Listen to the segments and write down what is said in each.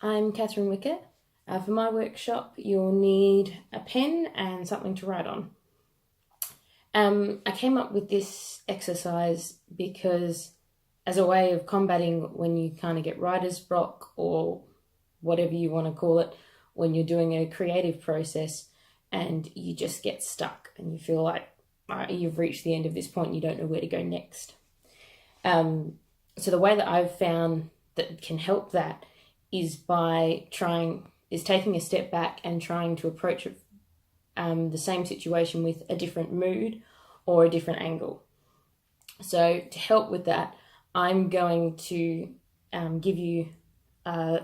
I'm Catherine Wickett. For my workshop, you'll need a pen and something to write on. I came up with this exercise because as a way of combating when you kind of get writer's block or whatever you want to call it, when you're doing a creative process and you just get stuck and you feel like you've reached the end of this point and you don't know where to go next. So the way that I've found that can help that is taking a step back and trying to approach the same situation with a different mood or a different angle. So to help with that, I'm going to give you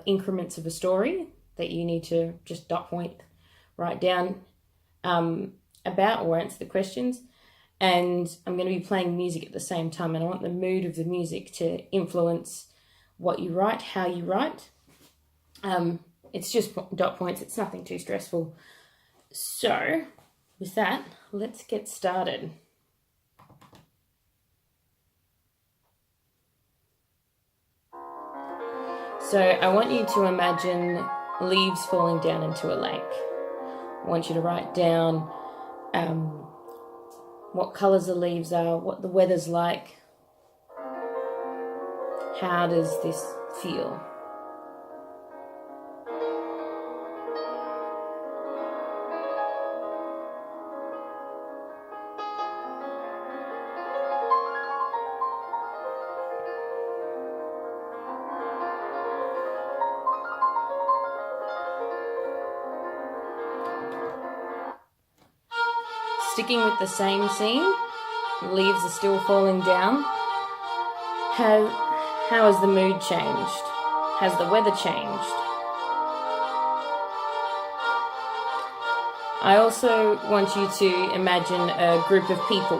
increments of a story that you need to just dot point, write down about or answer the questions. And I'm going to be playing music at the same time, and I want the mood of the music to influence what you write, how you write. It's just dot points, it's nothing too stressful. So, with that, let's get started. So, I want you to imagine leaves falling down into a lake. I want you to write down what colours the leaves are, what the weather's like. How does this feel? Sticking with the same scene, leaves are still falling down. How has the mood changed? Has the weather changed? I also want you to imagine a group of people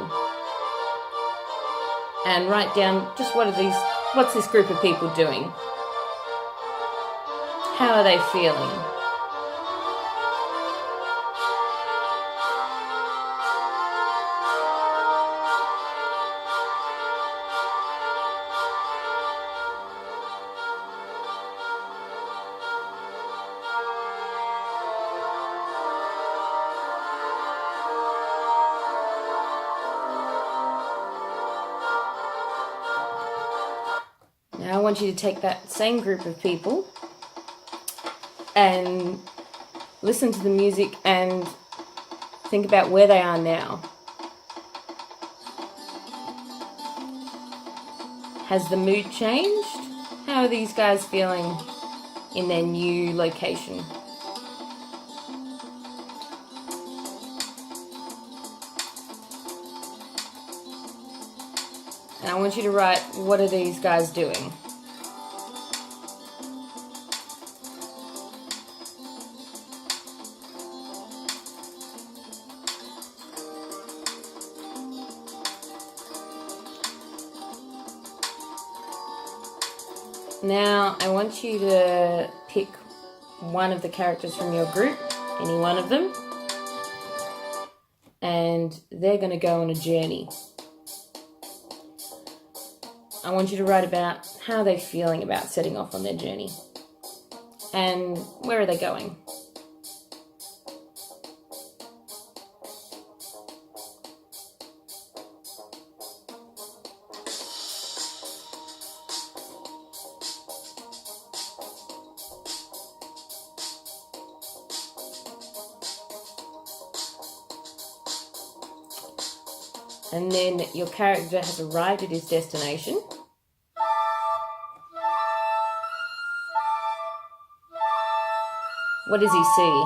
and write down just what's this group of people doing? How are they feeling? Now I want you to take that same group of people and listen to the music and think about where they are now. Has the mood changed? How are these guys feeling in their new location? And I want you to write, what are these guys doing? Now, I want you to pick one of the characters from your group, any one of them, and they're going to go on a journey. I want you to write about how they're feeling about setting off on their journey and where are they going. And then your character has arrived at his destination. What does he see?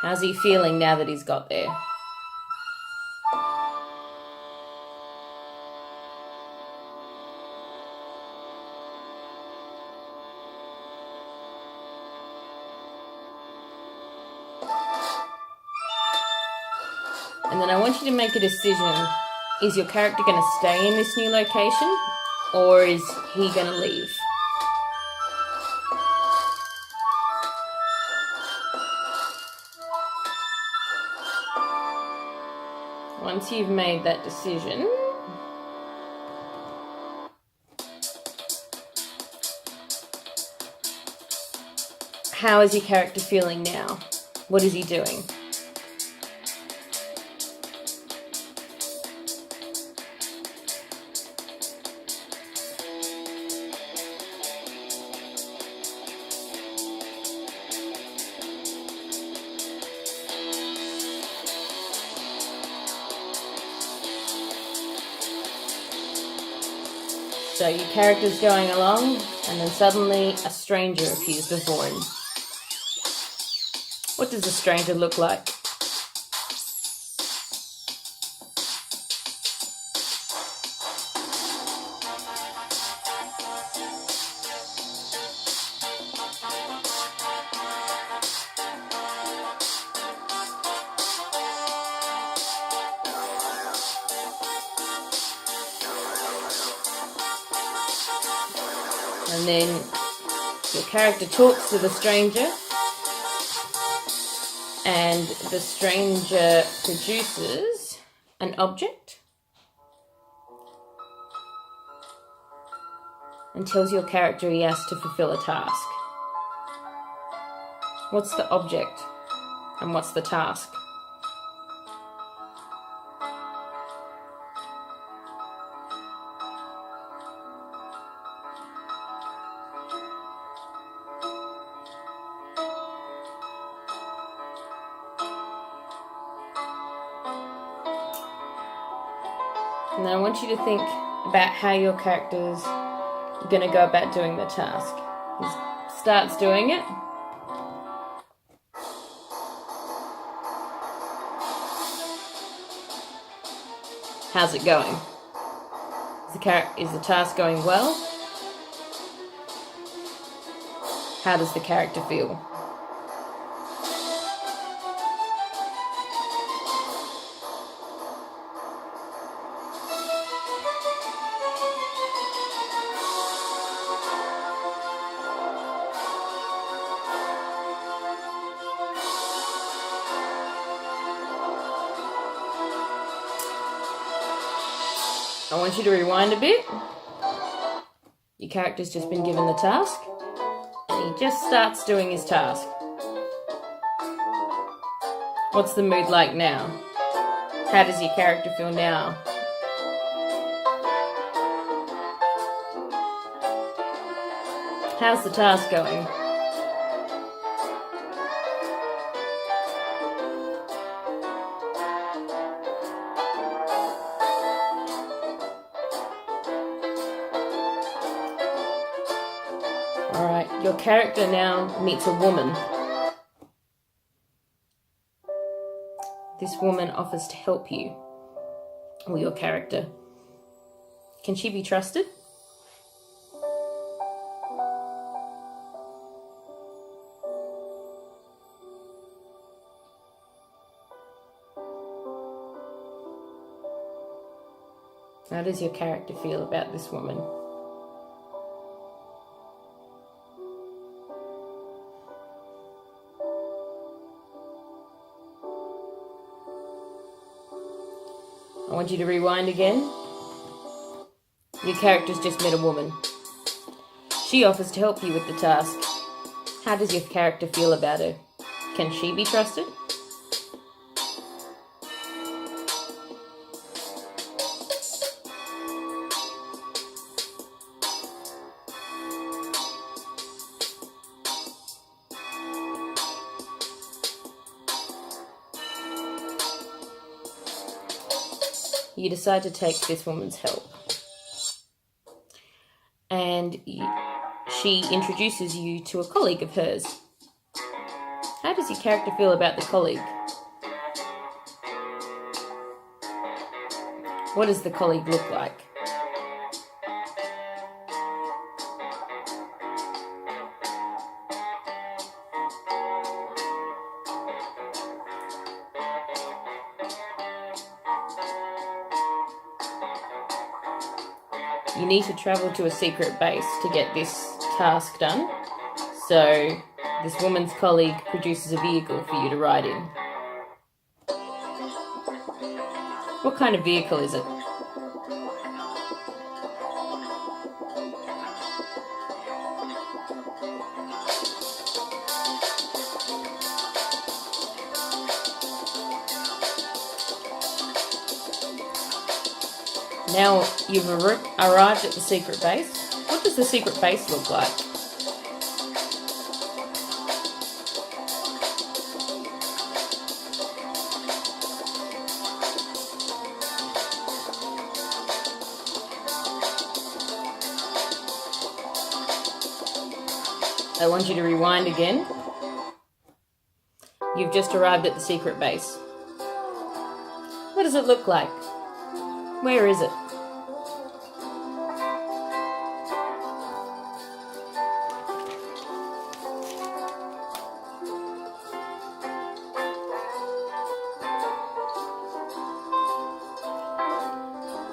How's he feeling now that he's got there? And then I want you to make a decision. Is your character going to stay in this new location or is he going to leave? Once you've made that decision, How is your character feeling now? What is he doing? So your character's going along, and then suddenly a stranger appears before him. What does the stranger look like? And then your character talks to the stranger, and the stranger produces an object and tells your character he has to fulfill a task. What's the object and what's the task? And then I want you to think about how your character's going to go about doing the task. He starts doing it. How's it going? Is the task going well? How does the character feel? I want you to rewind a bit. Your character's just been given the task, and he just starts doing his task. What's the mood like now? How does your character feel now? How's the task going? Alright, your character now meets a woman. This woman offers to help you, or your character. Can she be trusted? How does your character feel about this woman? I want you to rewind again. Your character's just met a woman. She offers to help you with the task. How does your character feel about her? Can she be trusted? You decide to take this woman's help. And she introduces you to a colleague of hers. How does your character feel about the colleague? What does the colleague look like? You need to travel to a secret base to get this task done. So this woman's colleague produces a vehicle for you to ride in. What kind of vehicle is it? Now you've arrived at the secret base. What does the secret base look like? I want you to rewind again. You've just arrived at the secret base. What does it look like? Where is it?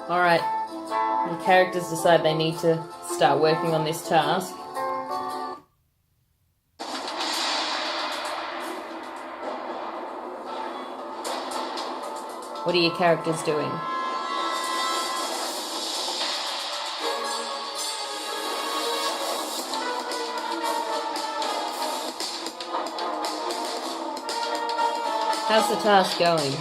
Alright, the characters decide they need to start working on this task. What are your characters doing? How's the task going?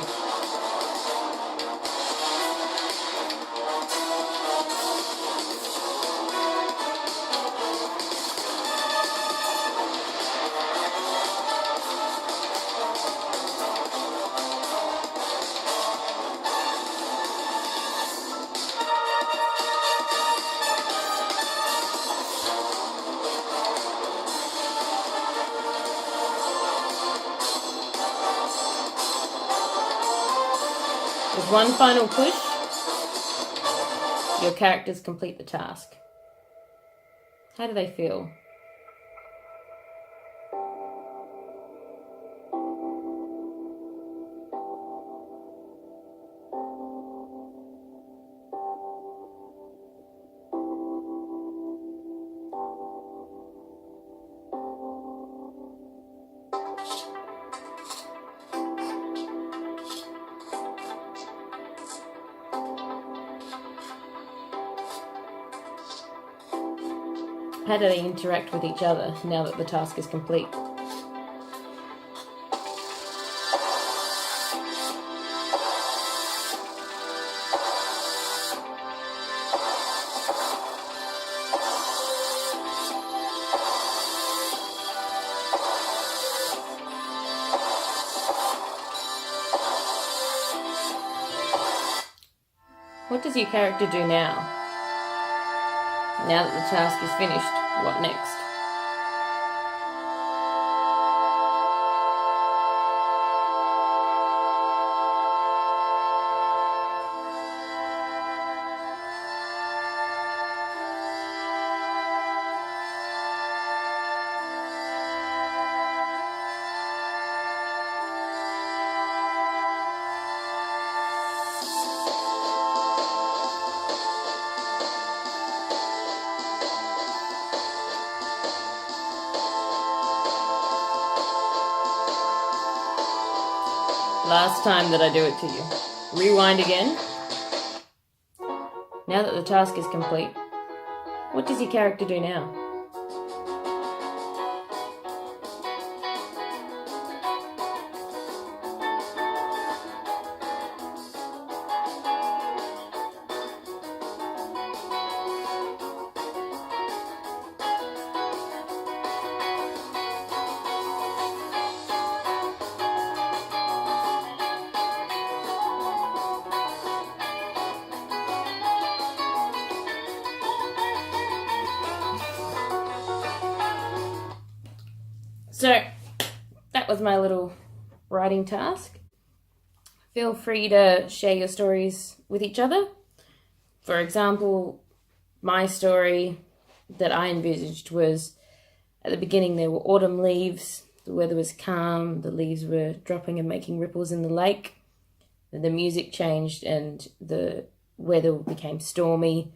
With one final push, your characters complete the task. How do they feel? How do they interact with each other now that the task is complete? What does your character do now? Now that the task is finished, what next? Last time that I do it to you. Rewind again. Now that the task is complete, what does your character do now? So, that was my little writing task. Feel free to share your stories with each other. For example, my story that I envisaged was, at the beginning there were autumn leaves, the weather was calm, the leaves were dropping and making ripples in the lake. Then the music changed and the weather became stormy,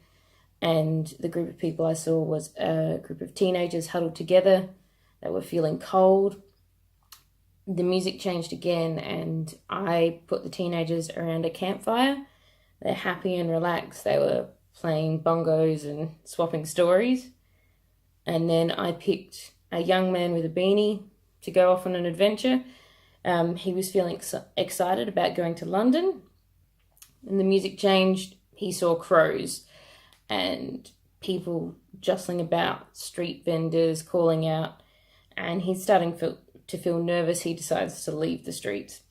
and the group of people I saw was a group of teenagers huddled together. They were feeling cold. The music changed again and I put the teenagers around a campfire. They're happy and relaxed. They were playing bongos and swapping stories. And then I picked a young man with a beanie to go off on an adventure. He was feeling excited about going to London. And the music changed he saw crows and people jostling about, street vendors calling out, and he's starting to feel nervous. He decides to leave the streets.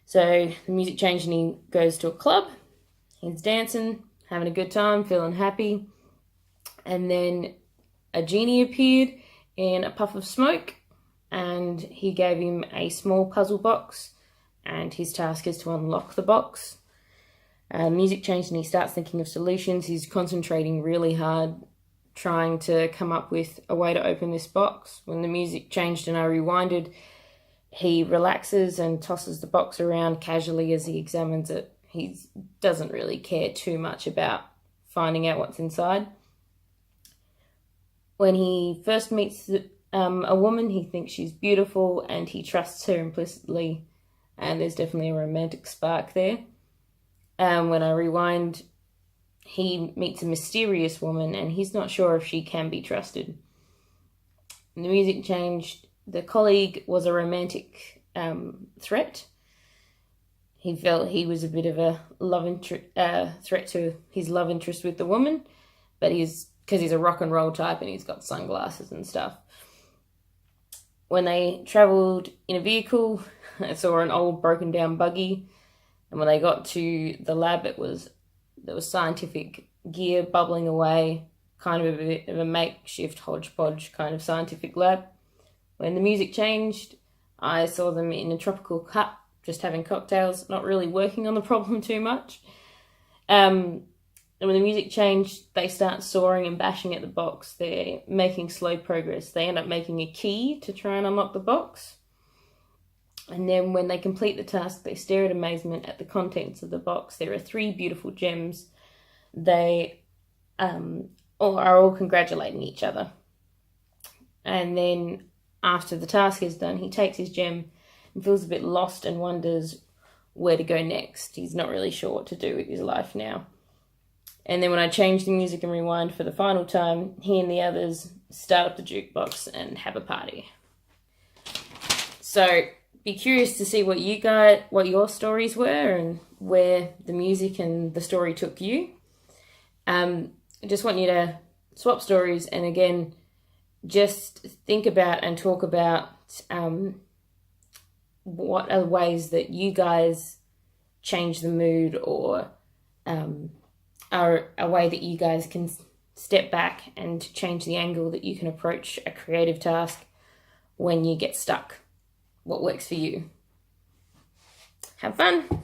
So the music changed and he goes to a club. He's dancing, having a good time, feeling happy. And then a genie appeared in a puff of smoke, and he gave him a small puzzle box, and his task is to unlock the box. Music changed and he starts thinking of solutions. He's concentrating really hard, trying to come up with a way to open this box. When the music changed and I rewinded, he relaxes and tosses the box around casually as he examines it. He doesn't really care too much about finding out what's inside. When he first meets a woman, he thinks she's beautiful and he trusts her implicitly, and there's definitely a romantic spark there. When I rewind, he meets a mysterious woman and he's not sure if she can be trusted. And the music changed. The colleague was a romantic threat. He felt he was a bit of a threat to his love interest with the woman, but because he's a rock and roll type and he's got sunglasses and stuff. When they travelled in a vehicle, I saw an old broken down buggy, and when they got to the lab, there was scientific gear bubbling away, kind of a bit of a makeshift hodgepodge kind of scientific lab. When the music changed, I saw them in a tropical hut, just having cocktails, not really working on the problem too much. And when the music changed, they start soaring and bashing at the box. They're making slow progress. They end up making a key to try and unlock the box. And then when they complete the task, they stare in amazement at the contents of the box. There are 3 beautiful gems. They are all congratulating each other. And then after the task is done, he takes his gem and feels a bit lost and wonders where to go next. He's not really sure what to do with his life now. And then when I change the music and rewind for the final time, he and the others start up the jukebox and have a party. So be curious to see what your stories were and where the music and the story took you. I just want you to swap stories and again, just think about and talk about what are ways that you guys change the mood or are a way that you guys can step back and change the angle that you can approach a creative task when you get stuck. What works for you? Have fun.